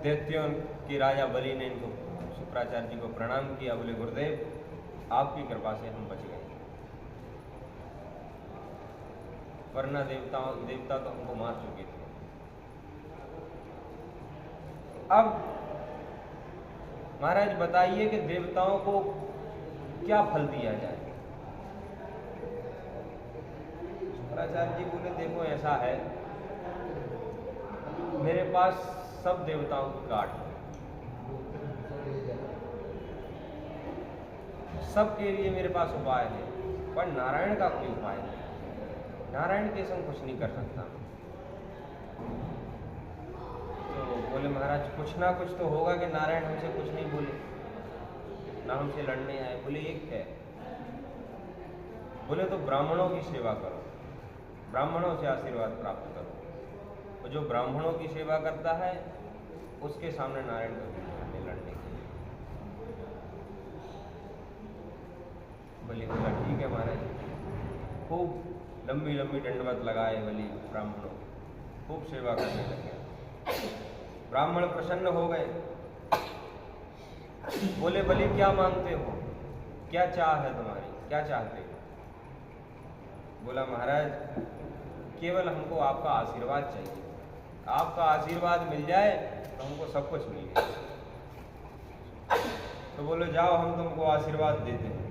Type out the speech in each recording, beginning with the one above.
दैत्यों के राजा बलि ने इनको शुक्राचार्य जी को प्रणाम किया। बोले गुरुदेव आपकी कृपा से हम बच गए, वरना देवता तो हमको मार चुके थे। अब महाराज बताइए कि देवताओं को क्या फल दिया जाए। शुक्राचार्य जी बोले देखो ऐसा है, मेरे पास सब देवताओं की काट है, सबके लिए मेरे पास उपाय है, पर नारायण का कोई उपाय नहीं। नारायण के संग कुछ नहीं कर सकता। तो बोले महाराज कुछ ना कुछ तो होगा कि नारायण हमसे कुछ नहीं बोले, ना हमसे लड़ने आए। बोले एक है। बोले तो ब्राह्मणों की सेवा करो, ब्राह्मणों से आशीर्वाद प्राप्त करो। और जो ब्राह्मणों की सेवा करता है उसके सामने नारायण को लड़ने के लिए। बलि बोला ठीक है महाराज। खूब लंबी लंबी दंडवत लगाए बलि ब्राह्मणों, खूब सेवा करने लगे। ब्राह्मण प्रसन्न हो गए। बोले बलि क्या मांगते हो, क्या चाह है तुम्हारी, क्या चाहते हो? बोला महाराज केवल हमको आपका आशीर्वाद चाहिए, आपका आशीर्वाद मिल जाए तो हमको सब कुछ मिल गया। तो बोले जाओ हम तुमको आशीर्वाद देते हैं।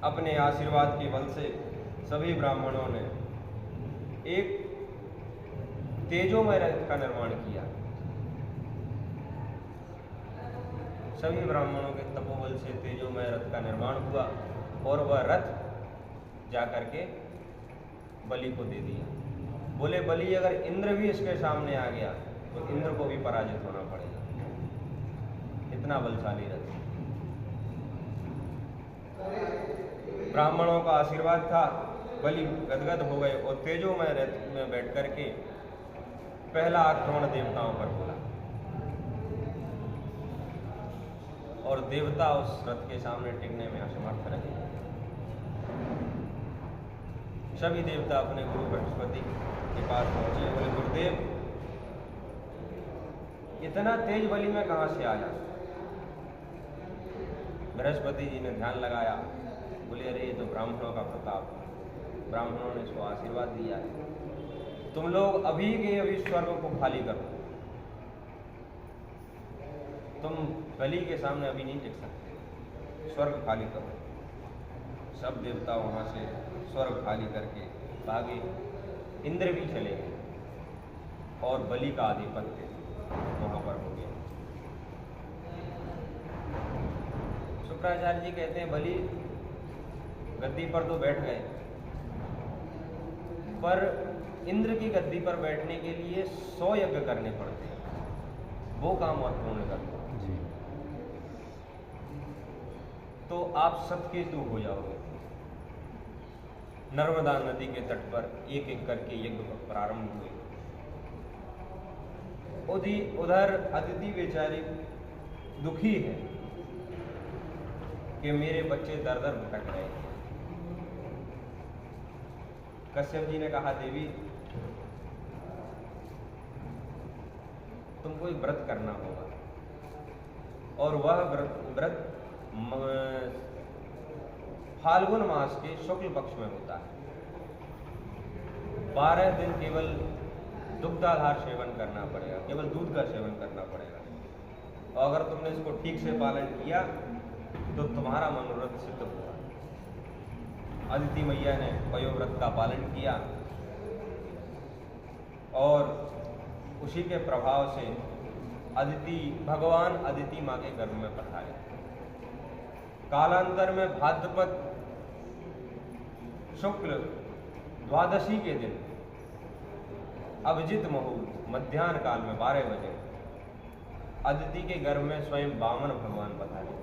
अपने आशीर्वाद के बल से सभी ब्राह्मणों ने एक तेजोमय रथ का निर्माण किया। सभी ब्राह्मणों के तपोबल से तेजोमय रथ का निर्माण हुआ और वह रथ जाकर के बलि को दे दिया। बोले बलि अगर इंद्र भी इसके सामने आ गया तो इंद्र को भी पराजित होना पड़ेगा, इतना बलशाली रथ। ब्राह्मणों का आशीर्वाद था, बलि गदगद हो गए और तेजोमय रथ में बैठ करके पहला आक्रमण देवताओं पर बोला और देवता उस रथ के सामने टिकने में असमर्थ रहे। सभी देवता अपने गुरु बृहस्पति के पास पहुंचे। बोले गुरुदेव इतना तेज बलि में कहां से आया? बृहस्पति जी ने ध्यान लगाया। बोले अरे ये तो ब्राह्मणों का प्रताप, ब्राह्मणों ने इसको आशीर्वाद दिया है। तुम लोग अभी के अभी स्वर्ग को खाली करो, तुम बलि के सामने अभी नहीं टिक सकते, स्वर्ग खाली करो। सब देवता वहां से स्वर्ग खाली करके भागे। इंद्र भी चले गए और बलि का आधिपत्य वहां पर हो गया। शुक्राचार्य जी कहते हैं बलि गद्दी पर तो बैठ गए, पर इंद्र की गद्दी पर बैठने के लिए 100 यज्ञ करने पड़ते हैं, वो काम और पूर्ण करना। तो आप सतकेतु हो जाओगे। नर्मदा नदी के तट पर एक एक करके यज्ञ प्रारंभ हुए। उधर अदिति बेचारी दुखी है कि मेरे बच्चे दर दर भटक रहे हैं। कश्यप जी ने कहा देवी तुमको एक व्रत करना होगा और वह व्रत फाल्गुन मास के शुक्ल पक्ष में होता है। 12 दिन केवल दुग्धाधार सेवन करना पड़ेगा, केवल दूध का सेवन करना पड़ेगा। और अगर तुमने इसको ठीक से पालन किया तो तुम्हारा मनोरथ सिद्ध होगा। अदिति मैया ने पयोव्रत का पालन किया और उसी के प्रभाव से भगवान अदिति माँ के गर्भ में पधारे। कालांतर में भाद्रपद शुक्ल द्वादशी के दिन अभिजित मुहूर्त मध्याह्न काल में 12 बजे अदिति के गर्भ में स्वयं वामन भगवान पधारे।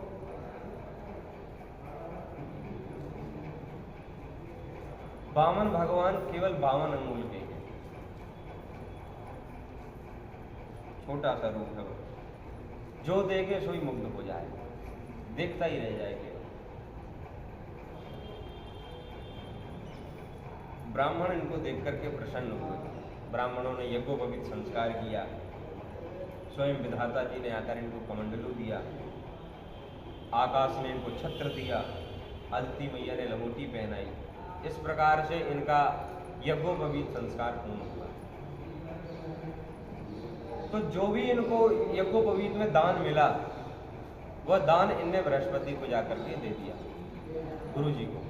वामन भगवान केवल 52 अंगुल के हैं, छोटा सा रूप है वो, जो देखे सोई मुग्ध हो जाए, देखता ही रह जाएगा। ब्राह्मण इनको देख करके प्रसन्न हुए। ब्राह्मणों ने यज्ञोपवीत संस्कार किया, स्वयं विधाता जी ने आकर इनको कमंडलू दिया, आकाश ने इनको छत्र दिया, अदिति मैया ने लंगोटी पहनाई। इस प्रकार से इनका यज्ञोपवीत संस्कार पूर्ण हुआ। तो जो भी इनको यज्ञोपवीत में दान मिला, वह दान इनने बृहस्पति को जाकर के दे दिया, गुरु जी को।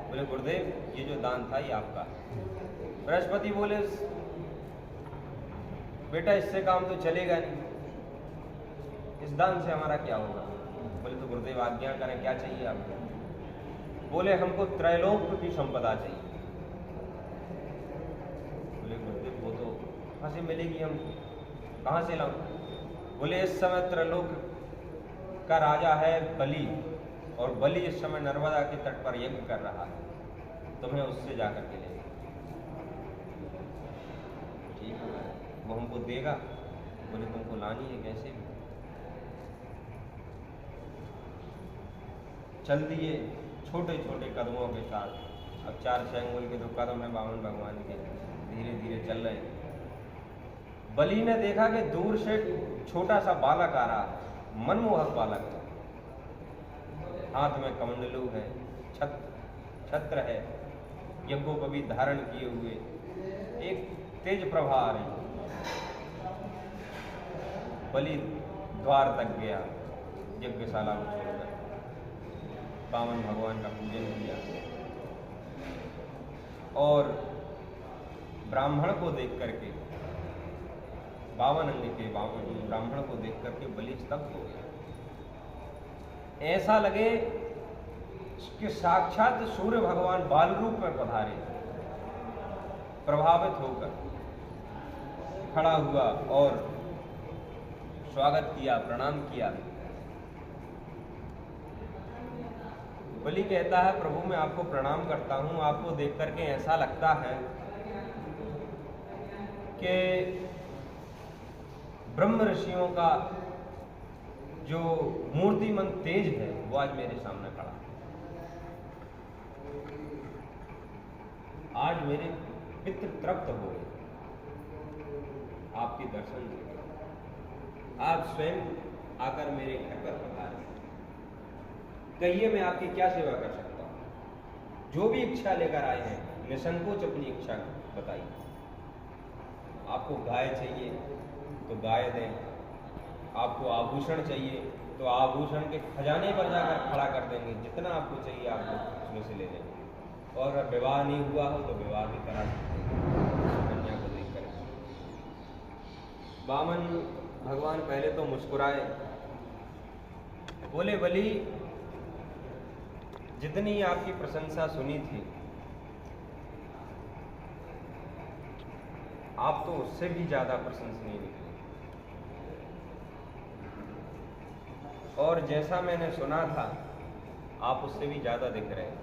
बोले गुरुदेव, ये जो दान था ये आपका। बृहस्पति बोले बेटा इससे काम तो चलेगा नहीं, इस दान से हमारा क्या होगा। बोले तो गुरुदेव आज्ञा करें, क्या चाहिए आपको। बोले हमको त्रैलोक की संपदा चाहिए। बोले गुरुदेव वो तो कहाँ से मिलेगी, हम कहाँ से लाऊं। बोले इस समय त्रैलोक का राजा है बलि, और बलि इस समय नर्मदा के तट पर यज्ञ कर रहा है, तुम्हें उससे जाकर के ले। ठीक है, वो हमको देगा। बोले तुमको लानी है कैसे भी। चल दिए छोटे छोटे कदमों के साथ। अब 4-6 अंगुल के जो कदम है वामन भगवान के, धीरे धीरे चल रहे हैं। बलि ने देखा कि दूर से छोटा सा बालक आ रहा है, मनमोहक बालक है, हाथ में कमंडलू है, छत्र है, यज्ञोपवीत धारण किए हुए, एक तेज प्रभा आ रही। बलि द्वार तक गया, यज्ञशाला को छोड़कर वामन भगवान का पूजन किया, और ब्राह्मण को देख करके, 52 अंग के ब्राह्मण को देख करके बलि स्तब्ध हो गया। ऐसा लगे कि साक्षात सूर्य भगवान बाल रूप में पधारे। प्रभावित होकर खड़ा हुआ और स्वागत किया, प्रणाम किया। बलि कहता है प्रभु मैं आपको प्रणाम करता हूं, आपको देख करके ऐसा लगता है कि ब्रह्म ऋषियों का जो मूर्तिमंत तेज है वो आज मेरे सामने खड़ा है। आज मेरे पितृ तृप्त हो गए आपके दर्शन से। आप स्वयं आकर मेरे घर पर पधारे, कहिए मैं आपकी क्या सेवा कर सकता हूं। जो भी इच्छा लेकर आए हैं निसंकोच अपनी इच्छा बताइए। आपको गाय चाहिए तो गाय दें, आपको आभूषण चाहिए तो आभूषण के खजाने पर जाकर खड़ा कर देंगे, जितना आपको चाहिए आपको उसमें से ले लेंगे। और विवाह नहीं हुआ हो तो विवाह भी करा सकते हैं कन्या को देख कर। वामन भगवान पहले तो मुस्कुराए, बोले बलि जितनी आपकी प्रशंसा सुनी थी आप तो उससे भी ज्यादा प्रशंसनीय निकले, और जैसा मैंने सुना था आप उससे भी ज्यादा दिख रहे हैं।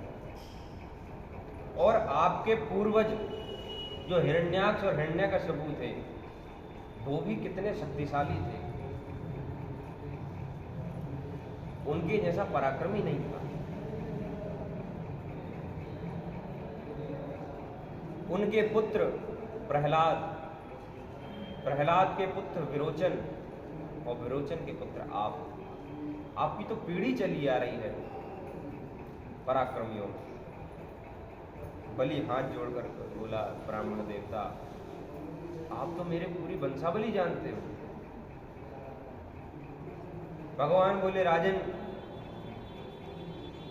और आपके पूर्वज जो हिरण्याक्ष और हिरण्यकशिपु थे वो भी कितने शक्तिशाली थे, उनके जैसा पराक्रमी नहीं था। उनके पुत्र प्रहलाद, प्रहलाद के पुत्र विरोचन, और विरोचन के पुत्र आप, आपकी तो पीढ़ी चली आ रही है पराक्रमियों। बलि हाथ जोड़कर बोला ब्राह्मण देवता आप तो मेरे पूरी वंशावली जानते हो। भगवान बोले राजन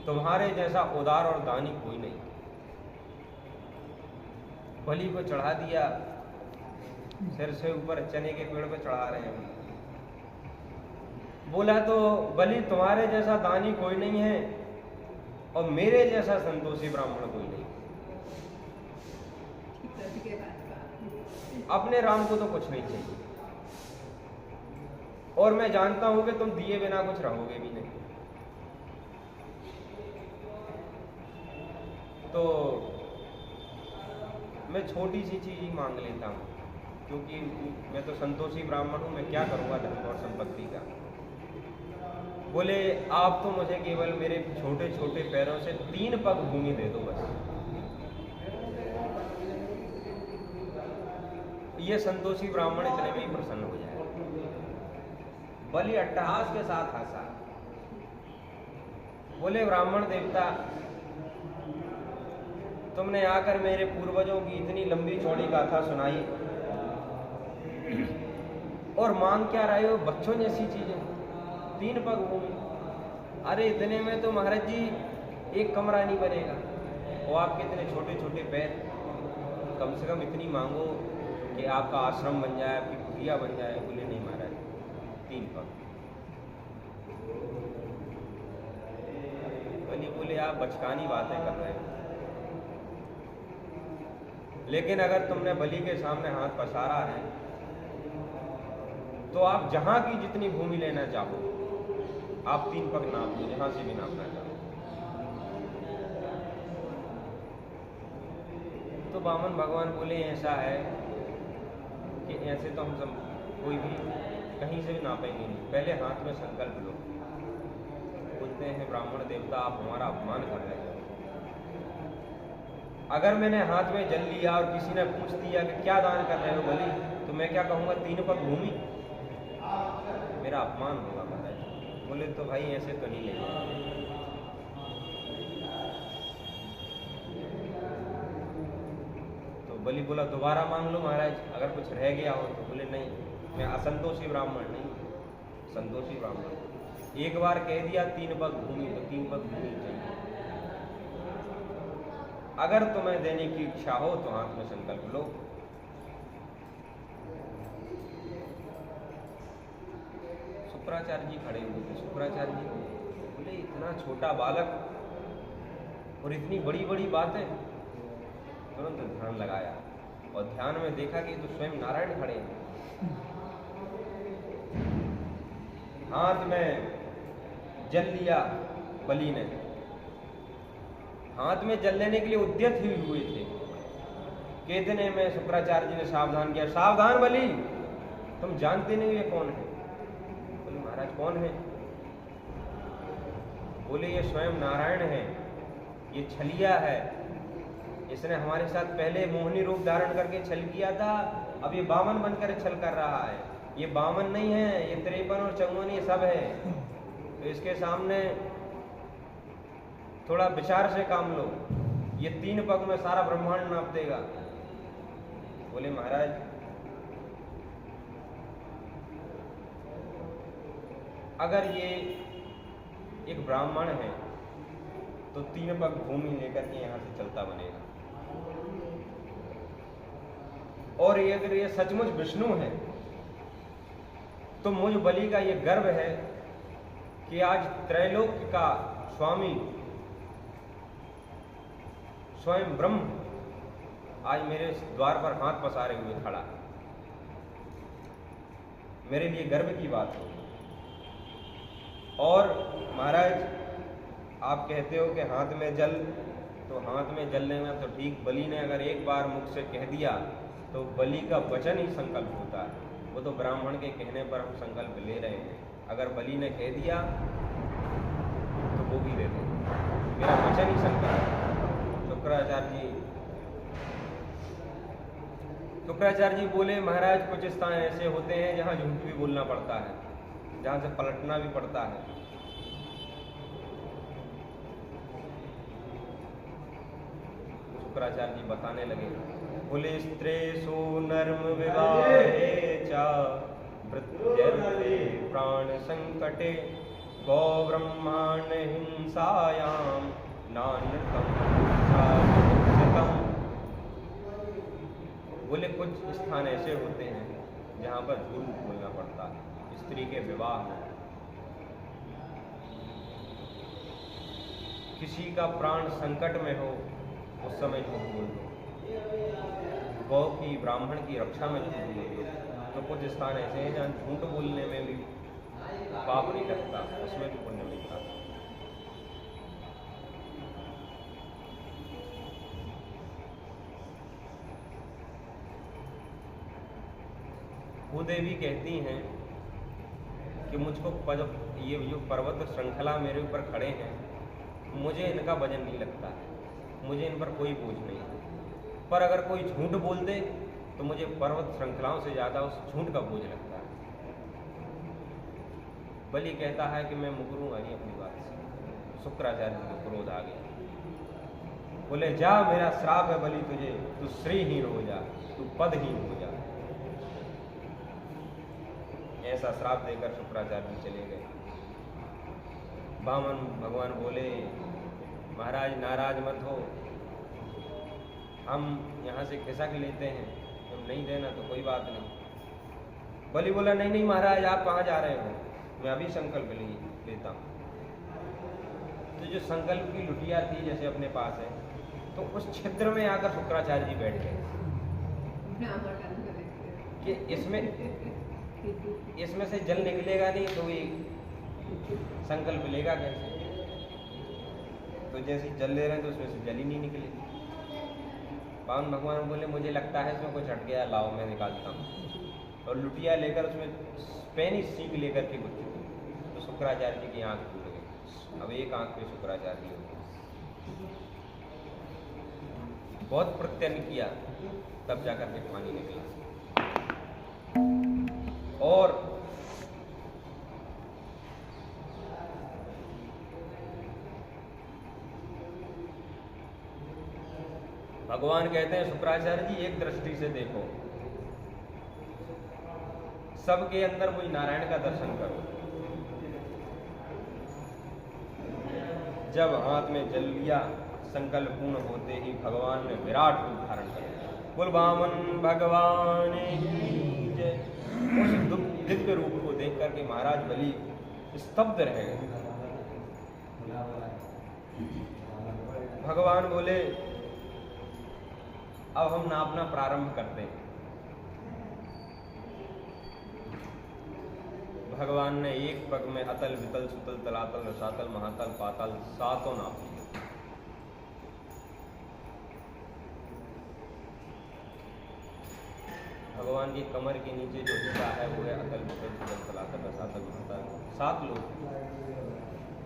तुम्हारे जैसा उदार और दानी कोई नहीं। बलि को चढ़ा दिया, सिर से ऊपर चने के पेड़ पे चढ़ा रहे हैं। बोला तो बलि तुम्हारे जैसा दानी कोई नहीं है और मेरे जैसा संतोषी ब्राह्मण कोई नहीं। अपने राम को तो कुछ नहीं चाहिए, और मैं जानता हूं कि तुम दिए बिना कुछ रहोगे भी नहीं। तो मैं छोटी सी चीज ही मांग लेता हूं, क्योंकि मैं तो संतोषी ब्राह्मण हूं, मैं क्या करूंगा धन और संपत्ति का। बोले आप तो मुझे केवल मेरे छोटे छोटे पैरों से 3 पग भूमि दे दो बस। ये संतोषी ब्राह्मण इतने में ही प्रसन्न हो जाए। बलि अट्टहास के साथ हंसा। बोले ब्राह्मण देवता, तुमने आकर मेरे पूर्वजों की इतनी लंबी चौड़ी गाथा सुनाई और मांग क्या रहे हो? बच्चों जैसी चीजें, 3 पग भूमि। अरे इतने में तो महाराज जी एक कमरा नहीं बनेगा, और आपके इतने छोटे छोटे पैर, कम से कम इतनी मांगो कि आपका आश्रम बन जाए, आपकी कुटिया बन जाए। बोले नहीं महाराज, 3 पग। बोले आप बचकानी बातें कर रहे हो, लेकिन अगर तुमने बलि के सामने हाथ पसारा है तो आप जहां की जितनी भूमि लेना चाहो, आप 3 पग नाप लो, जहां से भी नापना चाहो। तो वामन भगवान बोले ऐसा है कि ऐसे तो हम सब कोई भी कहीं से भी नापेंगे नहीं, पहले हाथ में संकल्प लो। बोलते हैं ब्राह्मण देवता, आप हमारा अपमान कर रहे हैं। अगर मैंने हाथ में जल लिया और किसी ने पूछ दिया कि क्या दान कर रहे हो बलि, तो मैं क्या कहूँगा? 3 पग भूमि। मेरा अपमान होगा महाराज। बोले तो भाई ऐसे तो नहीं लेंगे। तो बलि बोला दोबारा मांग लो महाराज, अगर कुछ रह गया हो तो। बोले नहीं, मैं असंतोषी ब्राह्मण नहीं, संतोषी ब्राह्मण। एक बार कह दिया 3 पग भूमि, तो 3 पग भूमि चाहिए। अगर तुम्हें देने की इच्छा हो तो हाथ में संकल्प लो। शुक्राचार्य जी खड़े हुए थे। शुक्राचार्य जी बोले इतना छोटा बालक और इतनी बड़ी बड़ी बातें। तुरंत ध्यान लगाया और ध्यान में देखा कि तो स्वयं नारायण खड़े हैं। हाथ में जल लिया बलि ने, हाथ में जल लेने के लिए उद्यत ही हुए थे कि इतने में शुक्राचार्य जी ने सावधान किया, सावधान बलि, तुम जानते नहीं ये कौन है। बोले महाराज कौन है? बोले ये स्वयं नारायण है, ये छलिया है, इसने हमारे साथ पहले मोहिनी रूप धारण करके छल किया था, अब ये बामन बनकर छल कर रहा है। ये बामन नहीं है, ये 53 और 54 ये सब है। तो इसके सामने थोड़ा विचार से काम लो, ये 3 पग में सारा ब्रह्मांड नाप देगा। बोले महाराज अगर ये एक ब्राह्मण है तो 3 पग भूमि लेकर के यहां से चलता बनेगा, और ये अगर ये सचमुच विष्णु है तो मुझ बलि का ये गर्व है कि आज त्रैलोक्य का स्वामी स्वयं ब्रह्म आज मेरे द्वार पर हाथ पसारे हुए खड़ा। मेरे लिए गर्व की बात है। और महाराज आप कहते हो कि हाथ में जल, तो हाथ में जल लेना तो ठीक, बलि ने अगर एक बार मुख से कह दिया तो बलि का वचन ही संकल्प होता है। वो तो ब्राह्मण के कहने पर हम संकल्प ले रहे हैं, अगर बलि ने कह दिया तो वो भी ले लें, मेरा वचन ही संकल्प। शुक्राचार्य जी बोले महाराज कुछ स्थान ऐसे होते हैं जहाँ झूठ भी बोलना पड़ता है, जहाँ से पलटना भी पड़ता है। शुक्राचार्य जी बताने लगे, बोले स्त्रेषु नर्म विवाहे च वृत्यर्थे प्राण संकटे गौ ब्रह्मांड हिंसायाम नान्यतम। बोले कुछ स्थान ऐसे होते हैं जहाँ पर झूठ बोलना पड़ता है। स्त्री के विवाह में, किसी का प्राण संकट में हो उस समय झूठ बोल दो, गौ की ब्राह्मण की रक्षा में झूठ बोल दो। तो कुछ स्थान ऐसे हैं जहाँ झूठ बोलने में भी पाप नहीं लगता, उसमें भी पुण्य मिलता। वो देवी कहती हैं कि मुझको ये जो पर्वत श्रृंखला मेरे ऊपर खड़े हैं, मुझे इनका वजन नहीं लगता, मुझे इन पर कोई बोझ नहीं, पर अगर कोई झूठ बोल दे तो मुझे पर्वत श्रृंखलाओं से ज़्यादा उस झूठ का बोझ लगता है। बलि कहता है कि मैं मुकरूंगा नहीं अपनी बात से। शुक्राचार्य जी को क्रोध आ गया, बोले जा, मेरा श्राप है बलि तुझे, तू श्रीहीन हो जा, तू पदहीन हो जा। ऐसा श्राप देकर शुक्राचार्य जी चले गए। वामन भगवान बोले महाराज नाराज मत हो, हम यहाँ से खिसक लेते हैं, तुम नहीं देना तो कोई बात नहीं। बलि बोला नहीं नहीं महाराज, आप कहाँ जा रहे हो, मैं अभी संकल्प लेता हूँ। तो जो संकल्प की लुटिया थी जैसे अपने पास है, तो उस छिद्र में आकर शुक्राचार्य जी बैठ गए कि इसमें से जल निकलेगा नहीं तो ये संकल्प लेगा कैसे। तो जैसे जल ले रहे हैं तो उसमें से जल ही नहीं निकले। वामन भगवान बोले मुझे लगता है इसमें कुछ हट गया, लाओ मैं निकालता हूँ। और लुटिया लेकर उसमें पैनी सीख लेकर के कुछ, तो शुक्राचार्य जी की आंख खुल गई। अब एक आंख पे शुक्राचार्य जी हो गए, बहुत प्रत्यन किया, तब जाकर के पानी निकला। और भगवान कहते हैं शुक्राचार्य जी एक दृष्टि से देखो, सबके अंदर मुझ नारायण का दर्शन करो। जब हाथ में जल लिया, संकल्प पूर्ण होते ही भगवान ने विराट रूप धारण कर लिया। बोल वामन भगवान की जय। उस दिव्य रूप को देख करके महाराज बलि स्तब्ध रह गए। भगवान बोले अब हम नापना प्रारंभ करते हैं। भगवान ने एक पग में अतल वितल सुतल तलातल रसातल महातल पाताल सातों नाप लिए। भगवान की कमर के नीचे जो हिस्सा है वो है अतल वितल सुतल तलातल रसातल महातल, 7 लोग।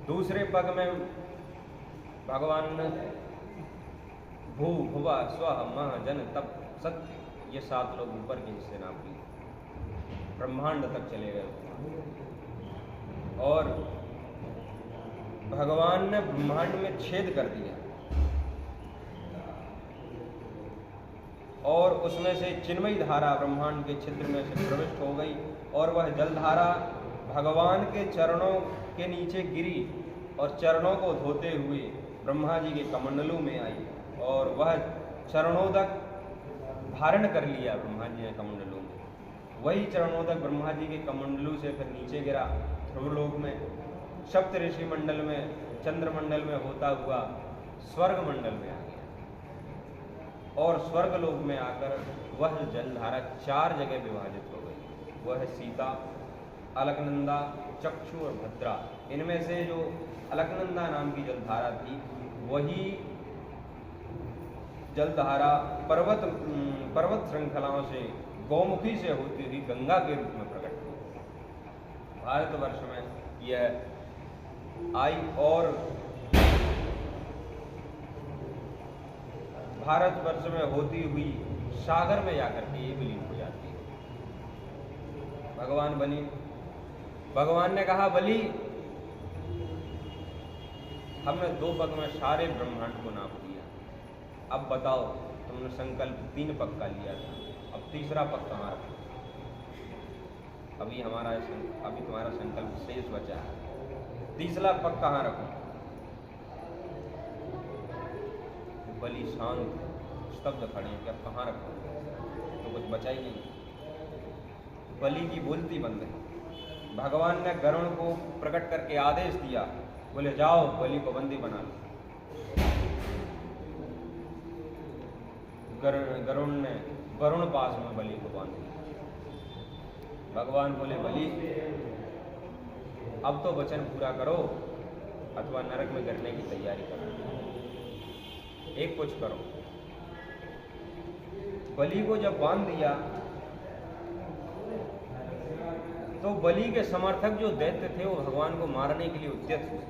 दूसरे पग में भगवान ने भू भुवा स्व मह जन तप सत, ये 7 लोग ऊपर के हिस्से नाप लिए, ब्रह्मांड तक चले गए। और भगवान ने ब्रह्मांड में छेद कर दिया और उसमें से चिन्मयी धारा ब्रह्मांड के छिद्र में से प्रविष्ट हो गई और वह जलधारा भगवान के चरणों के नीचे गिरी और चरणों को धोते हुए ब्रह्मा जी के कमंडलों में आई और वह चरणोदक धारण कर लिया ब्रह्मा जी के कमंडलों में। वही चरणोदक ब्रह्मा जी के कमंडलों से फिर नीचे गिरा ध्रुवलोक में, सप्त ऋषि मंडल में, चंद्रमंडल में होता हुआ स्वर्ग मंडल में आ गया और स्वर्गलोक में आकर वह जलधारा 4 जगह विभाजित हो गई। वह सीता, अलकनंदा, चक्षु और भद्रा। इनमें से जो अलकनंदा नाम की जलधारा थी वही जलधारा पर्वत श्रृंखलाओं से गौमुखी से होती हुई गंगा के रूप में प्रकट हुई। भारतवर्ष में यह आई और भारतवर्ष में होती हुई सागर में जाकर के ये विलीन हो जाती है। भगवान ने कहा बलि हमने 2 पग में सारे ब्रह्मांड को नाप दिया, अब बताओ तुमने संकल्प 3 पग का लिया था, अब तीसरा पग कहाँ रखा? अभी तुम्हारा संकल्प शेष बचा है, तीसरा पग कहाँ रखो? बलि शांत स्तब्ध खड़े हैं कि अब कहाँ रखो, तो कुछ बचा ही नहीं। बलि की बोलती बंद है। भगवान ने गरुण को प्रकट करके आदेश दिया, बोले जाओ बलि को बंदी बना लो। गरुण ने वरुण पास में बलि को बांध दिया। भगवान बोले बलि अब तो वचन पूरा करो अथवा नरक में गिरने की तैयारी करो, एक कुछ करो। बलि को जब बांध दिया तो बलि के समर्थक जो दैत्य थे वो भगवान को मारने के लिए उद्यत हुए।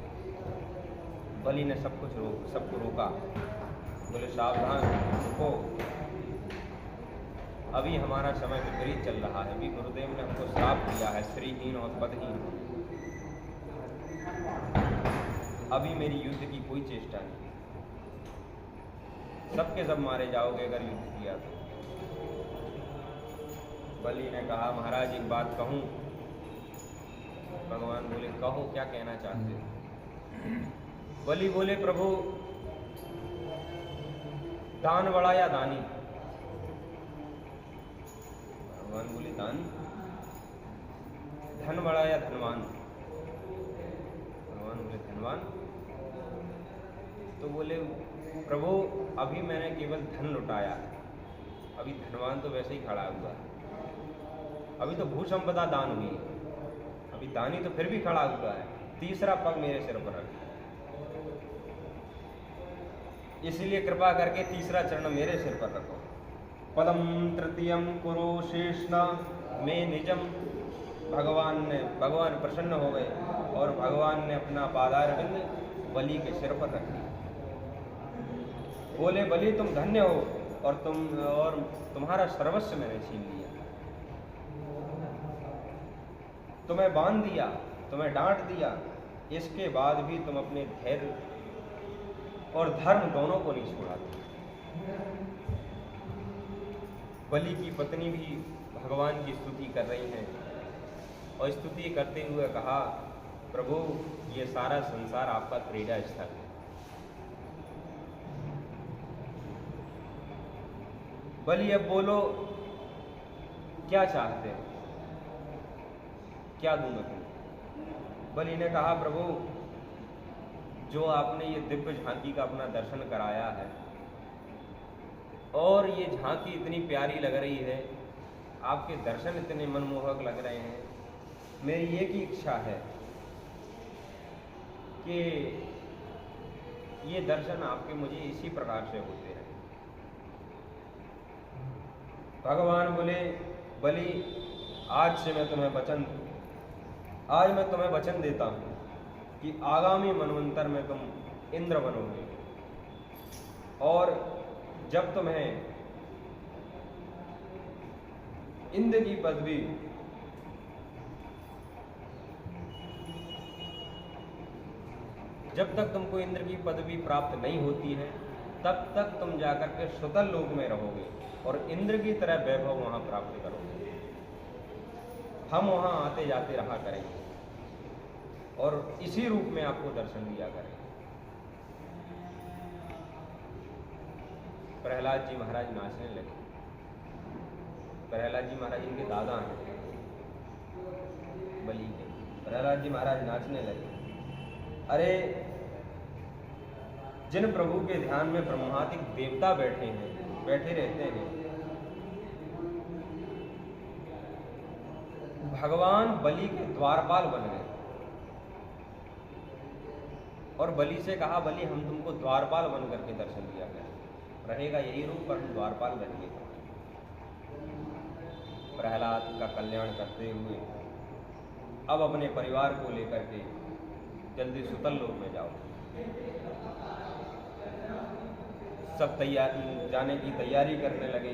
बलि ने सबको रोका, बोले सावधान रुको, अभी हमारा समय विपरीत चल रहा है। अभी गुरुदेव ने हमको श्राप दिया है श्रीहीन और पदहीन। अभी मेरी युद्ध की कोई चेष्टा नहीं, सबके सब मारे जाओगे अगर युद्ध किया तो। बलि ने कहा महाराज एक बात कहूं। भगवान बोले कहो, क्या कहना चाहते हो। बलि बोले प्रभु दान बड़ा या दानी। भगवान बोले दानी। धन बड़ा या धनवान। भगवान बोले धनवान। तो बोले प्रभु अभी मैंने केवल धन लुटाया, अभी धनवान तो वैसे ही खड़ा हुआ है, अभी तो भू संपदा दान हुई है, अभी दानी तो फिर भी खड़ा हुआ है, तीसरा पग मेरे सिर पर रख, इसलिए कृपा करके तीसरा चरण मेरे सिर पर रखो। पदम तृतीयम कुरु शेषना में निजम। भगवान प्रसन्न हो गए और भगवान ने अपना पादारविंद बलि के सिर पर रख दिया। बोले बलि तुम धन्य हो और तुम्हारा सर्वस्व मैंने छीन लिया, तुम्हें बांध दिया, तुम्हें डांट दिया, इसके बाद भी तुम अपने धैर्य और धर्म दोनों को नहीं छुड़ाते। बलि की पत्नी भी भगवान की स्तुति कर रही हैं और स्तुति करते हुए कहा प्रभु ये सारा संसार आपका क्रीड़ा स्थल है। बलि अब बोलो क्या चाहते हो, क्या दूं मैं तुम्हें। बलि ने कहा प्रभु जो आपने ये दिव्य झांकी का अपना दर्शन कराया है और ये झांकी इतनी प्यारी लग रही है, आपके दर्शन इतने मनमोहक लग रहे हैं, मेरी एक ही इच्छा है कि ये दर्शन आपके मुझे इसी प्रकार से होते रहे। भगवान बोले बलि आज से मैं तुम्हें वचन देता हूं कि आगामी मनवंतर में तुम इंद्र बनोगे और जब तुम्हें इंद्र की पदवी जब तक तुमको इंद्र की पदवी प्राप्त नहीं होती है तब तक तुम जाकर के सुतल लोक में रहोगे और इंद्र की तरह वैभव वहां प्राप्त करोगे। हम वहां आते जाते रहा करेंगे और इसी रूप में आपको दर्शन दिया करेंगे। प्रहलाद जी महाराज नाचने लगे। प्रहलाद जी महाराज इनके दादा हैं बलि के। प्रहलाद जी महाराज नाचने लगे। अरे जिन प्रभु के ध्यान में ब्रह्मादिक देवता बैठे रहते हैं, भगवान बलि के द्वारपाल बन गए और बलि से कहा बलि हम तुमको द्वारपाल बन करके दर्शन दिया गया, रहेगा यही रूप पर हम द्वारपाल बनेंगे। प्रहलाद का कल्याण करते हुए अब अपने परिवार को लेकर के जल्दी सुतल लोक में जाओ। सब जाने की तैयारी करने लगे।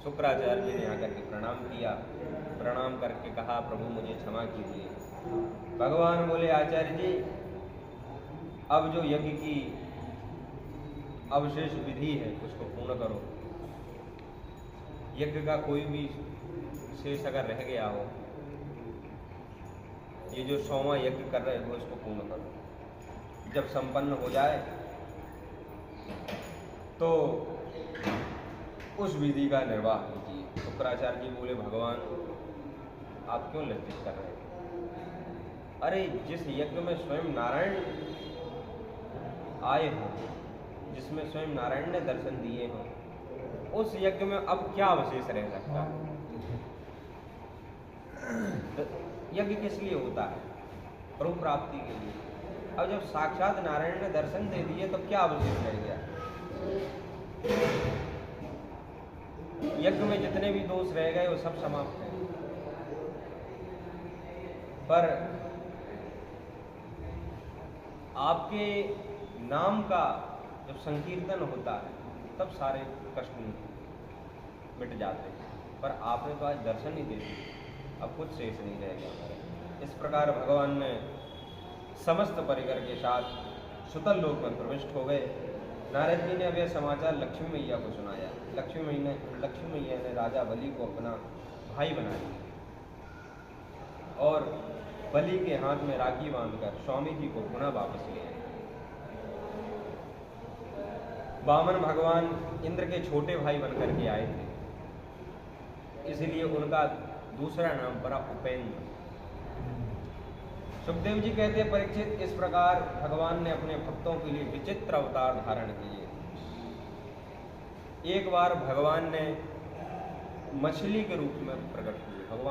शुक्राचार्य जी ने आकर के प्रणाम किया, प्रणाम करके कहा प्रभु मुझे क्षमा कीजिए। भगवान बोले आचार्य जी अब जो यज्ञ की अवशेष विधि है उसको पूर्ण करो। यज्ञ का कोई भी शेष अगर रह गया हो, ये जो 100वां यज्ञ कर रहे हो इसको पूर्ण करो। जब संपन्न हो जाए तो उस विधि का निर्वाह कीजिए। शुक्राचार्य जी बोले भगवान आप क्यों लज्जित कर रहे हैं? अरे जिस यज्ञ में स्वयं नारायण आए हों, जिसमें स्वयं नारायण ने दर्शन दिए हों, उस यज्ञ में अब क्या अवशेष रह सकता है? यज्ञ किस लिए होता है? प्रभु प्राप्ति के लिए। अब जब साक्षात नारायण ने दर्शन दे दिए तो क्या अवशेष रह गया? यज्ञ में जितने भी दोष रह गए वो सब समाप्त हैं। पर आपके नाम का जब संकीर्तन होता है तब सारे कष्ट मिट जाते हैं, पर आपने तो आज दर्शन ही दे दिए, अब कुछ शेष नहीं रह गया। इस प्रकार भगवान ने समस्त परिकर के साथ सुतल लोक में प्रविष्ट हो गए। नारद जी ने अब यह समाचार लक्ष्मी मैया को सुनाया। लक्ष्मी मैया ने राजा बलि को अपना भाई बना लिया और बलि के हाथ में राखी बांधकर स्वामी जी को पुनः वापस ले आए। वामन भगवान इंद्र के छोटे भाई बनकर के आए थे, इसलिए उनका दूसरा नाम पड़ा उपेंद्र। सुखदेव जी कहते हैं, परीक्षित, इस प्रकार भगवान ने अपने भक्तों के लिए विचित्र अवतार धारण किए। एक बार भगवान ने मछली के रूप में प्रकट हुए। भगवान